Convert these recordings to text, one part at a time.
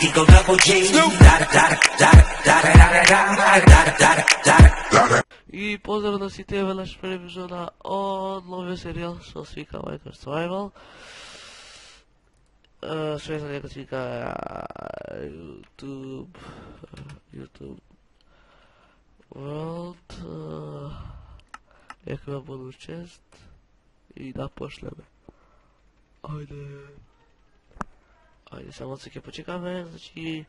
Eagle double G. И поздрав на сите велаш превижена од новиот серијал што се вика Minecraft Survival. Што е дека се вика YouTube World. Нека ме буду чест и да пошлеме. Ајде, само се ќе почекаме, значи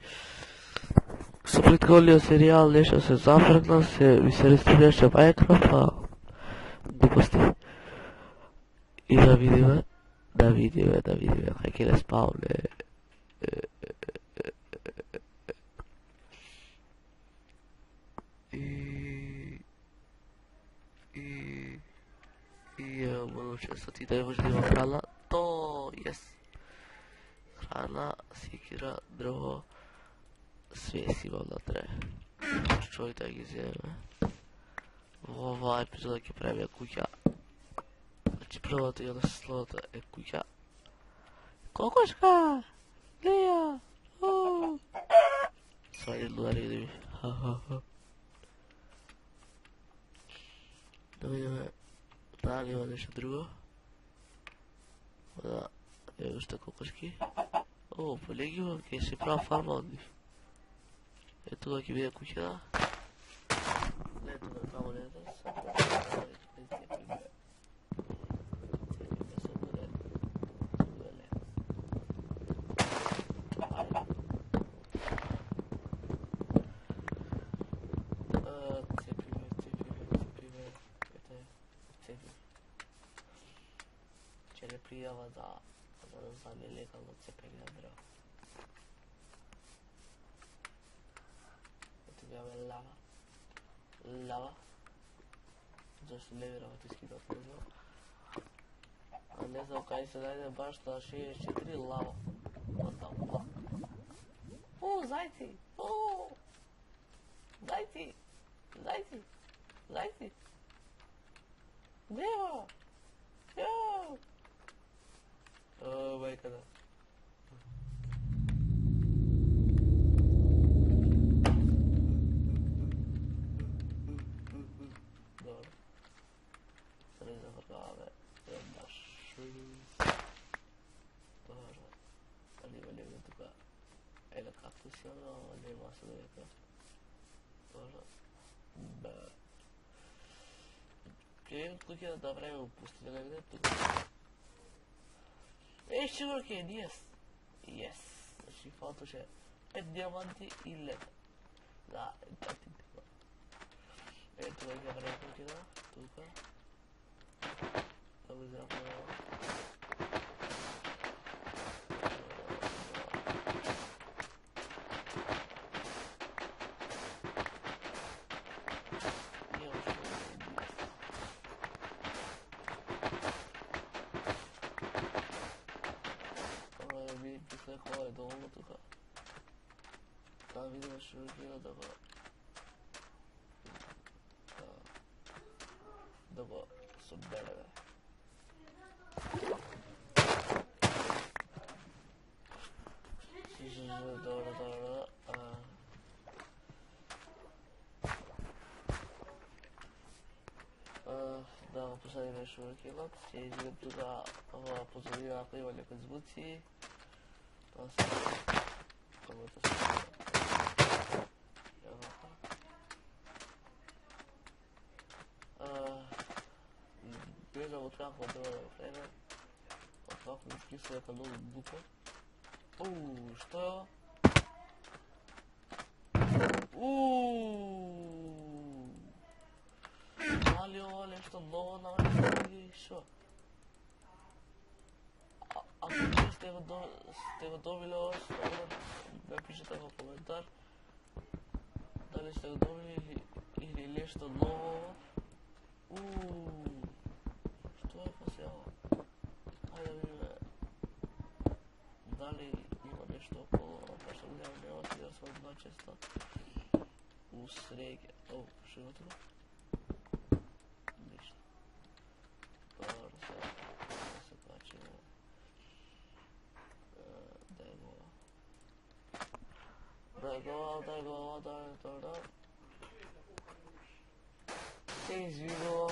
со предходниот серијал нешто се зафркна, ми се рестримираше Minecraft, па глупости. И да видиме, кај ќе не спавне. И ево буду често ти да може да има храна, то храна, секира, дрво, све си имам натре. Чој да ги земе. Во оваа епизода ќе правиме куќа. Значи првото и насловото е куќа. Кокошка! Леја! Свајде лудари да ми. Да видиме дали има нешто друго. Да, ево уште кокошки. Полеги имам, ќе се права фарма од нив. Ето да ќе биде куќа. Ето да тамо не да се. Че не пријава за нелегално цепење на дрво. Ето имаме лава. Зашто не ви работи скидат, не знам. А не знам кај се најде баш на 64 лава. What the fuck? Зајци! Зајци! Дева! Јоу! Мајка да. Добро. Се не зафркаваме. Еднаш. Добро. Али има леви тука. Еле кактуси, но нема се да века. Добро. Кај куќа да правиме опустите негде тука. Sugarcane, yes. Значи фалташе 5 диаманти и лед. Да, тати тука. Ето да ќе правим куќа тука. Да го израпаме. Кој е доволно тука. Да видиме шуркина да го собереме. Добро. Да го посадиме шуркинот, се изидем тука во позорија ако има некои звуци. Не знам од какво да го време. Од какво ми скису дека многу глупо. Што? Дали ова нешто ново намери или шо? Ако вие сте го добили ова, напишете во коментар дали сте го добили или нешто ново. Што е после ова? Ајде да видиме дали има нешто около, пошто нема си да се одна често усреќа. Што има тука? Ништо. Добро, се качиме. да. Се извинувам.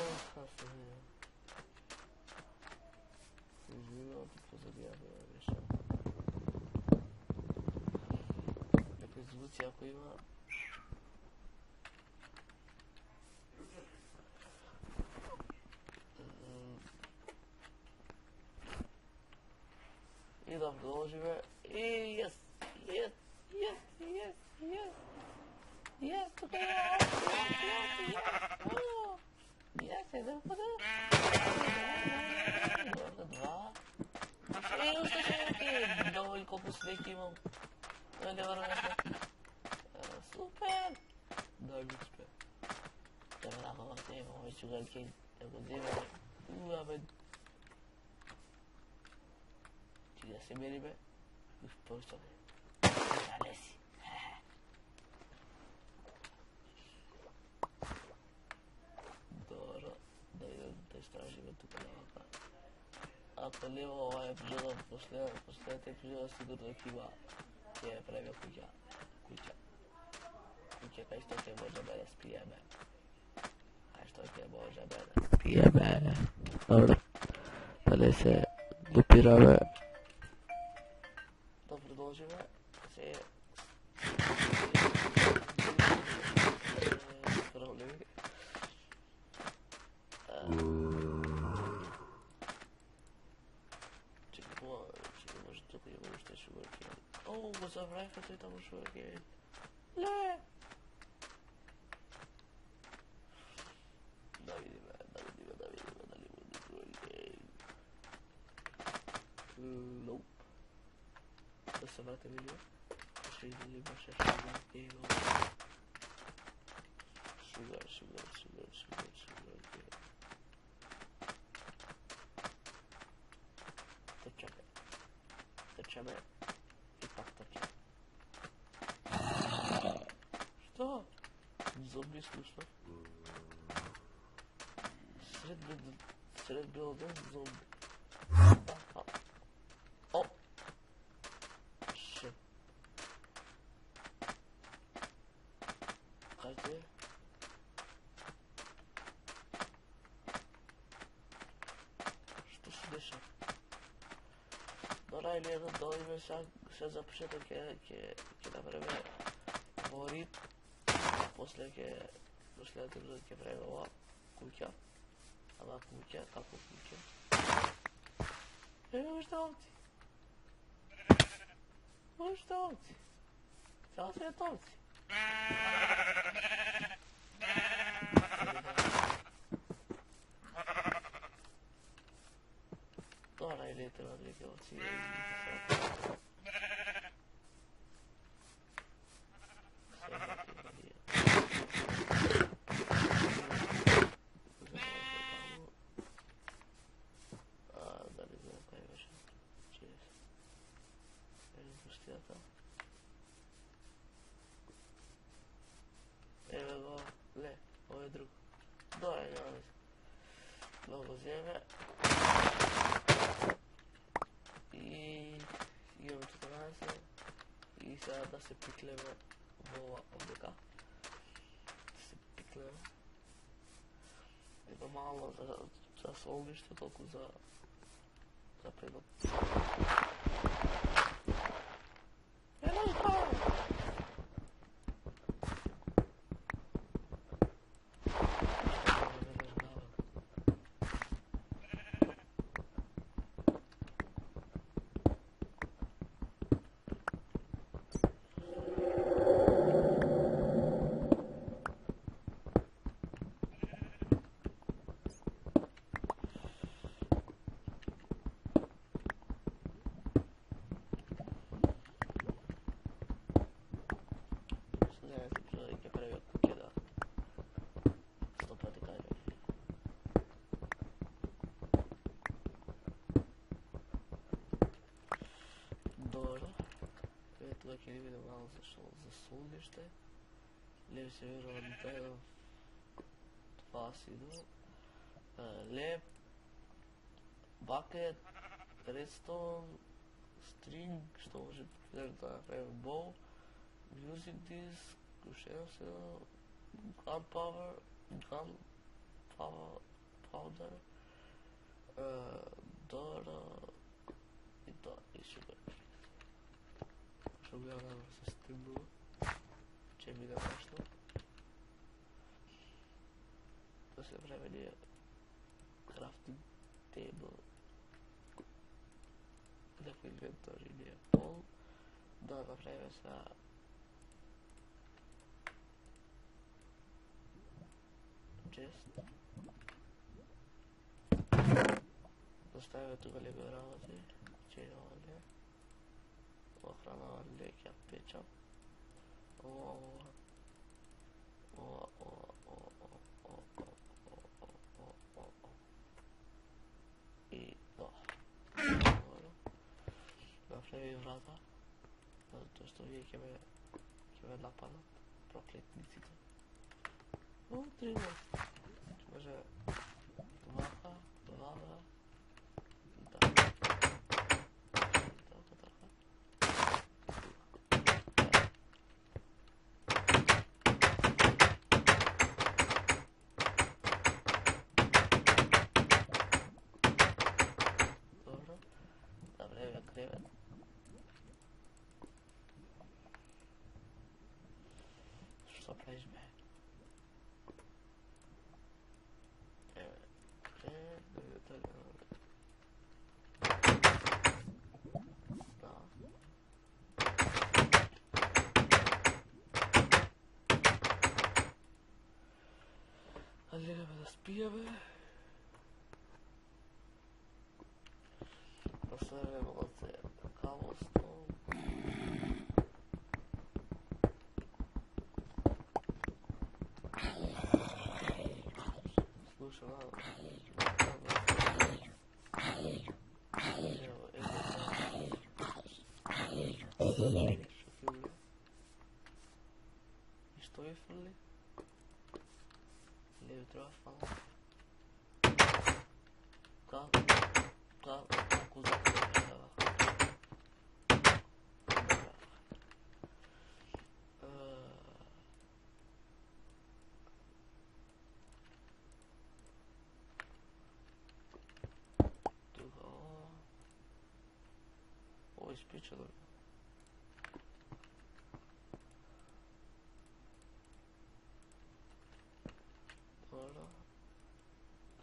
Се извинувам, ти позабях да реша. Някакви звуци, ако има. И да продължиме. И yes, yes, yes, yes, yes. Yes, тук е. Yes, еден път. Два. Още ще много ли колко свеки имам. Не вървеше. Супер! Дай ми успе. Трябва да ходя да имаме чугалки. Да го вземем. Абе. Ти да се мери, бе. Просто бе. Зале си. Добро. Да идем да изтражиме тук навъка. Ако не има ovaj епизода, последната епизода сигурно има ќе правя куќа. Куќа кај што ќе можеме да спиеме. Спиеме. Добро. Дали се допираме. Да продължиме. Се проблеми. Чекай, може тук има още шугарки. О, го забравих, ето и там шугарки. Ле! Да видим дали буде шугарки. Nope. Да се вратим видео. Ще дали имаше шугарки. Шугарки. Тъчаме и пак тъчаме. Що? Зомби слушна. Сред бил ден зомби. О! Шит. Хайде. Що се деша? Добра, или едно дойме сега запишете ќе направиме фаворит. После следната епизод ќе правиме ова куќа. Ама куќа, како куќа? Уште овци. Цял свет овци. Добра, или треба да ги овци. Еве го, ле, ово е друг. Добре, няма да се. Да го вземе. И имаме 14. И сега да се пиклеме во ова облека. Да се пиклеме. Има мало за солниште, толку за предот. Едно изпава! Добро. Ето да ќе ни видим malo за солниште. Лев северо Антайдов. Това си иду. Леп. Бакет. Редстоун. Стринг, што може да направим бол. Music disc, crescendo, gunpowder, powder, Dora i to i super. Щоб я вам застигну, чи буде важно. После времени crafting table, где в инвентарі не пол, да, направиться chest, доставить уголь гравати, чайовали, охрана леки отпечат, и да, направи врата, то что вие ќе ме нападат, проклетниците. Трина, може ваха, вага, да. Dobro, направи кревет. Що правиш, бе? Allora me da spijave. Ostavljamo ovdje kavostom. Slušaj, и что je furli? Levi treba fala. Kako zapravo. Druga ovo ispričalo. Dobro.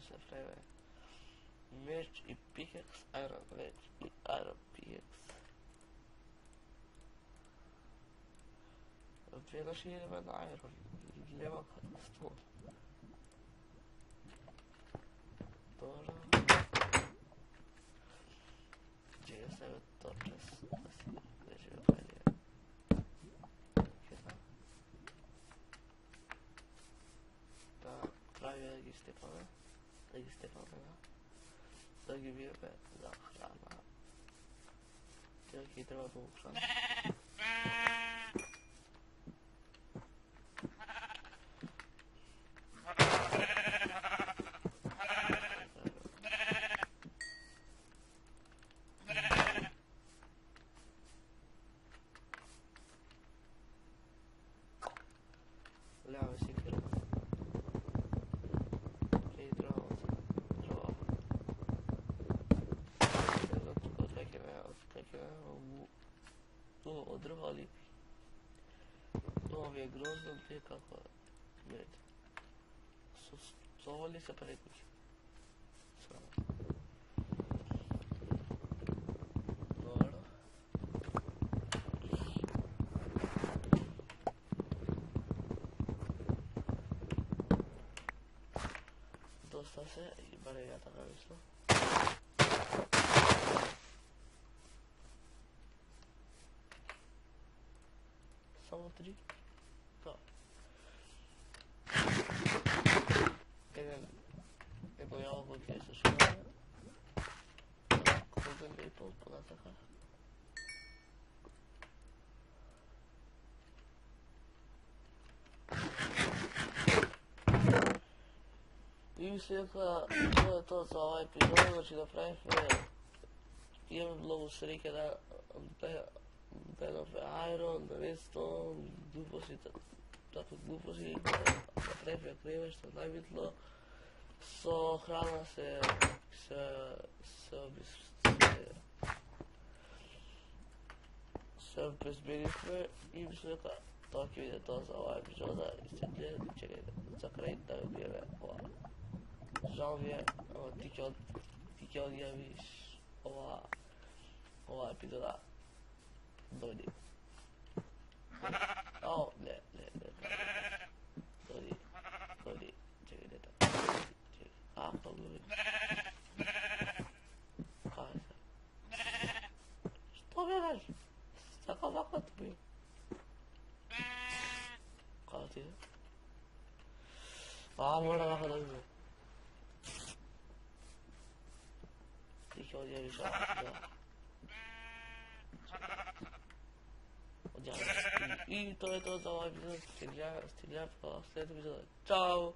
Se preve. Meč i pickaxe, iron meč i iron pickaxe. Vjeruš ideme na iron. Ljeva kada stol. Dobro. Gdje je sebe torches? Da si gdje žive bolje. Da, pravi Egi Stefane. Egi Stefane, da. Da gi vjebe za hrana. Jaki treba dug hrana. Ljave si krva. I drva. Od drva lipi. Ovo je grozno prije kako med. Zovali se prekući. Sramo. Dobro. Dosta se i barem ja tako mislim. Samo 3. Da. Jedno jago gdje se škoje. Kodem i pol podataka. I mislim da to je to za ovaj epizod, znači da pravim imam mnogo srike da Man of Iron, Redstone, gluposti, takve gluposti, ako trefia krive što najbitno, so hrana se obezbeditve i mislim da tako je to za ova epizoda i čekajte, za kraj da je bio žao mi je, ti će odjaviš ova epizoda dođi. Ne, dođi, čekaj, ne tako, čekaj, pa gledaj. Kaj se? Što gledaš? Čaka ovako ti bio. Kaj ti je? Mora ovako da bi bio. Ti će odjaviš ovako, I to je to za ovaj epizod. Stigljava sljedeći epizod. Ćao!